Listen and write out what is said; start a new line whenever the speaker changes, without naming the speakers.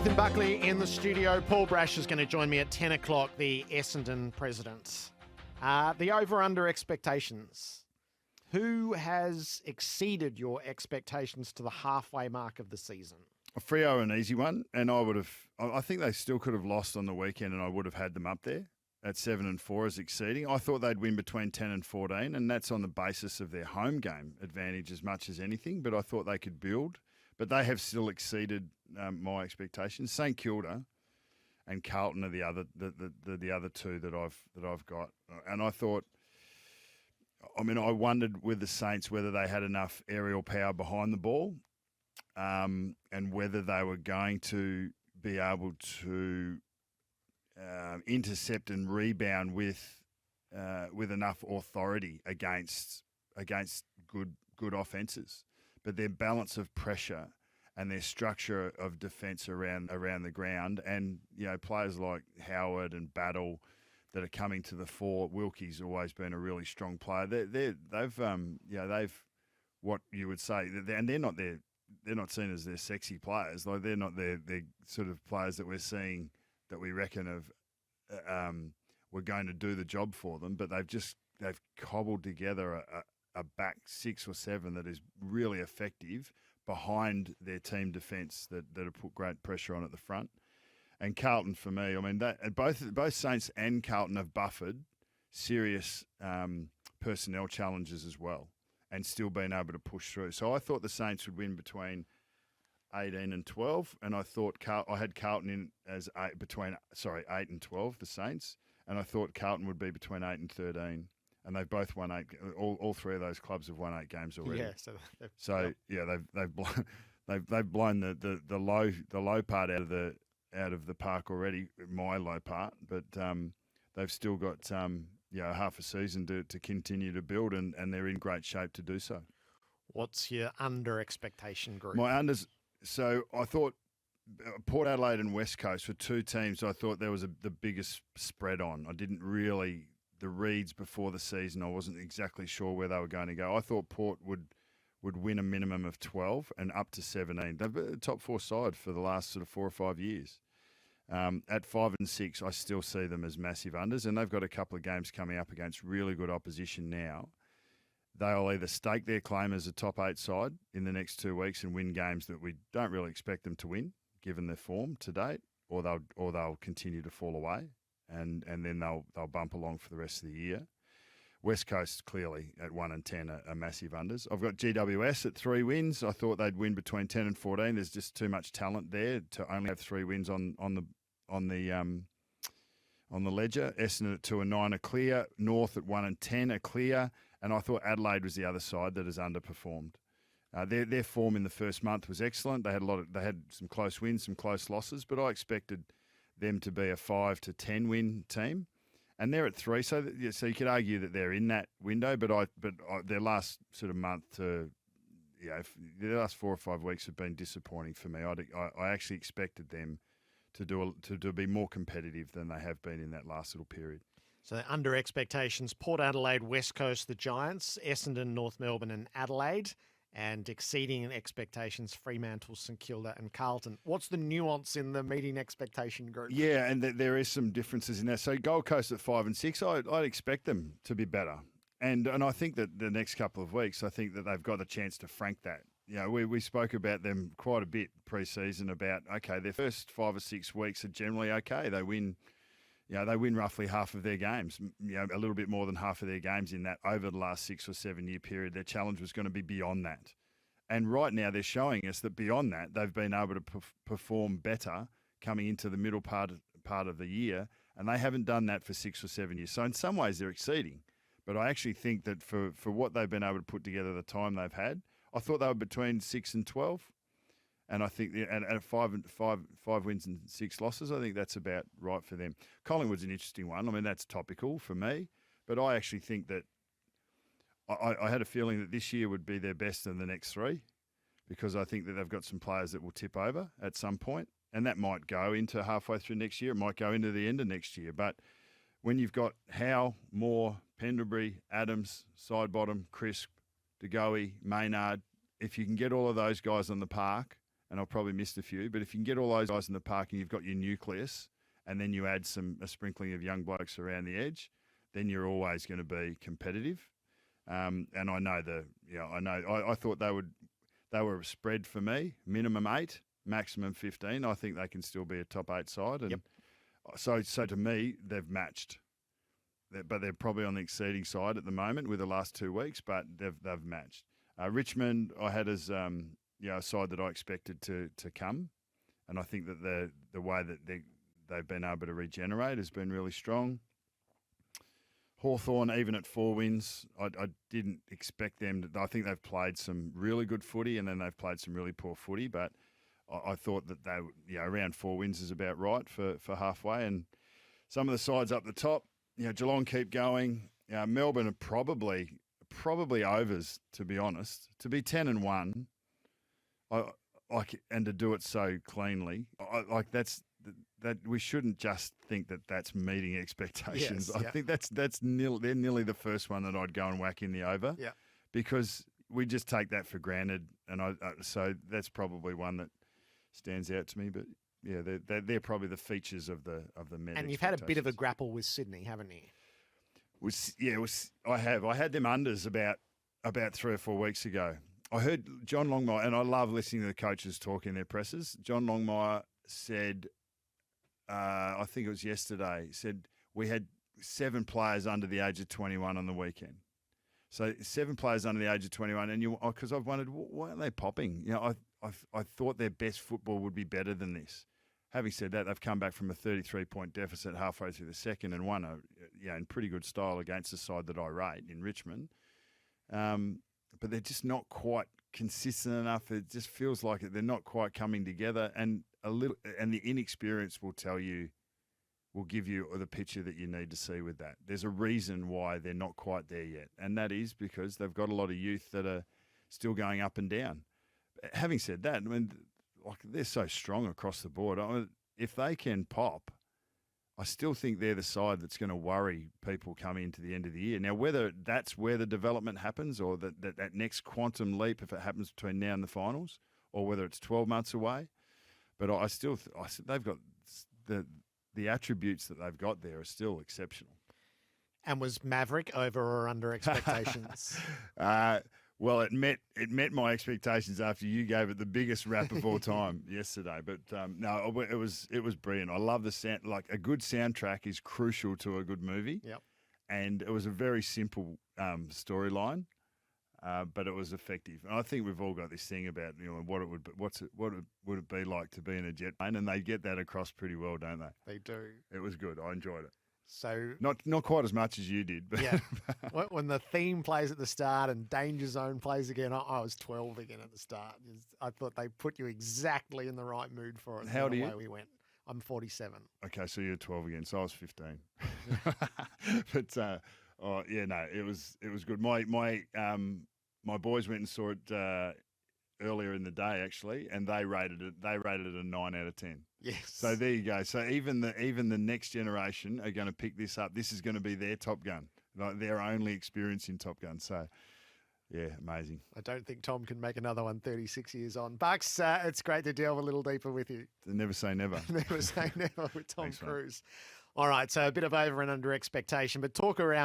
Nathan Buckley in the studio. Paul Brash is going to join me at 10 o'clock, the Essendon president. The over-under expectations. Who has exceeded your expectations to the halfway mark of the season?
Freo, an easy one, and I think they still could have lost on the weekend, and I would have had them up there at 7-4 as exceeding. I thought they'd win between 10 and 14, and that's on the basis of their home game advantage as much as anything. But I thought they could build, but they have still exceeded my expectations. St Kilda and Carlton are the other two that I've got, and I thought. I wondered with the Saints whether they had enough aerial power behind the ball, and whether they were going to be able to intercept and rebound with enough authority against good offences. But their balance of pressure and their structure of defence around the ground, and players like Howard and Battle that are coming to the fore. Wilkie's always been a really strong player. They've what you would say, and they're not seen as their sexy players. Like they're not their sort of players that we're seeing that we reckon we're going to do the job for them. But they've cobbled together a back 6 or 7 that is really effective behind their team defence that have put great pressure on at the front. And Carlton, for me, both Saints and Carlton have buffered serious personnel challenges as well, and still been able to push through. So I thought the Saints would win between 18 and 12, and I thought I had Carlton in as 8 and 12, the Saints, and I thought Carlton would be between 8 and 13, and they've both won 8. All three of those clubs have won 8 games already.
Yeah,
they've blown the low part out of the park already, my low part, but they've still got half a season to continue to build, and they're in great shape to do so.
What's your under expectation group?
My unders. So I thought Port Adelaide and West Coast were two teams I thought there was the biggest spread on. I didn't really, the reads before the season, I wasn't exactly sure where they were going to go. I thought Port would win a minimum of 12 and up to 17. They've been a top 4 side for the last sort of 4 or 5 years. At 5 and 6, I still see them as massive unders, and they've got a couple of games coming up against really good opposition now. They'll either stake their claim as a top 8 side in the next 2 weeks and win games that we don't really expect them to win, given their form to date, or they'll continue to fall away, and then they'll bump along for the rest of the year. West Coast, clearly, at 1 and 10 are massive unders. I've got GWS at 3 wins. I thought they'd win between 10 and 14. There's just too much talent there to only have 3 wins on the ledger. Essendon at 2 and 9 are clear. North at 1 and 10 are clear. And I thought Adelaide was the other side that has underperformed. Their form in the first month was excellent. They had some close wins, some close losses, but I expected them to be a 5 to 10 win team. And they're at 3, so you could argue that they're in that window. But their last sort of month to, their last 4 or 5 weeks have been disappointing for me. I actually expected them to be more competitive than they have been in that last little period.
So under expectations, Port Adelaide, West Coast, the Giants, Essendon, North Melbourne, and Adelaide, and exceeding expectations, Fremantle, St Kilda, and Carlton. What's the nuance in the meeting expectation group?
Yeah, and there is some differences in that. So Gold Coast at 5 and 6, I'd expect them to be better. And I think that the next couple of weeks, I think that they've got a chance to frank that. We spoke about them quite a bit pre-season about, okay, their first 5 or 6 weeks are generally okay. They win roughly half of their games, a little bit more than half of their games in that over the last 6 or 7 year period. Their challenge was going to be beyond that. And right now they're showing us that beyond that, they've been able to perform better coming into the middle part of the year, and they haven't done that for 6 or 7 years. So in some ways they're exceeding. But I actually think that for what they've been able to put together the time they've had, I thought they were between 6 and 12. And I think at 5 wins and 6 losses, I think that's about right for them. Collingwood's an interesting one. I mean, that's topical for me. But I actually think that I had a feeling that this year would be their best in the next 3, because I think that they've got some players that will tip over at some point. And that might go into halfway through next year. It might go into the end of next year. But when you've got Howe, Moore, Pendlebury, Adams, Sidebottom, Crisp, De Goey, Maynard, if you can get all of those guys on the park and I've probably missed a few. But if you can get all those guys in the park and you've got your nucleus, and then you add a sprinkling of young blokes around the edge, then you're always going to be competitive. And I know I thought they were spread for me, minimum 8, maximum 15. I think they can still be a top 8 side, and so to me they've matched. But they're probably on the exceeding side at the moment with the last 2 weeks, but they've matched. Richmond, I had as a side that I expected to come, and I think that the way that they've been able to regenerate has been really strong. Hawthorn, even at 4 wins, I didn't expect them to. I think they've played some really good footy, and then they've played some really poor footy, but I thought that they, around 4 wins is about right for halfway. And some of the sides up the top, Geelong keep going. Melbourne are probably overs, to be honest. To be 10-1, and to do it so cleanly, that we shouldn't just think that that's meeting expectations.
Yes,
I think they're nearly the first one that I'd go and whack in the over.
Yeah.
Because we just take that for granted, and so that's probably one that stands out to me. But yeah, they're probably the features of the Met.
And you've had a bit of a grapple with Sydney, haven't you?
I have. I had them unders about 3 or 4 weeks ago. I heard John Longmire, and I love listening to the coaches talk in their presses. John Longmire said, I think it was yesterday, said we had 7 players under the age of 21 on the weekend. So 7 players under the age of 21, and because I've wondered, why aren't they popping? I thought their best football would be better than this. Having said that, they've come back from a 33-point deficit halfway through the second and won in pretty good style against the side that I rate in Richmond. But they're just not quite consistent enough. It just feels like they're not quite coming together, and the inexperience will give you the picture that you need to see with that. There's a reason why they're not quite there yet, and that is because they've got a lot of youth that are still going up and down. Having said that, they're so strong across the board. If they can pop, I still think they're the side that's going to worry people coming into the end of the year. Now, whether that's where the development happens, or that next quantum leap, if it happens between now and the finals, or whether it's 12 months away, but I still they've got the attributes that they've got there are still exceptional.
And was Maverick over or under expectations?
Well, it met my expectations after you gave it the biggest rap of all time yesterday. But no, it was brilliant. I love the sound. Like, a good soundtrack is crucial to a good movie.
Yep.
And it was a very simple storyline, but it was effective. And I think we've all got this thing about what would it be like to be in a jet plane, and they get that across pretty well, don't they?
They do.
It was good. I enjoyed it.
So
not quite as much as you did, but
yeah. When the theme plays at the start and Danger Zone plays again, I was 12 again at the start. I thought they put you exactly in the right mood for it.
How old are you?
We went. I'm 47.
Okay, so you're 12 again. So I was 15. But it was good. My boys went and saw it earlier in the day, actually, and they rated it a 9 out of 10.
Yes.
So there you go. So even the next generation are going to pick this up. This is going to be their Top Gun, like their only experience in Top Gun. So yeah, amazing.
I don't think Tom can make another one 36 years on. Bucks, it's great to delve a little deeper with you.
Never say never.
Never say never with Tom
Thanks,
Cruise. All right, so a bit of over and under expectation, but talk around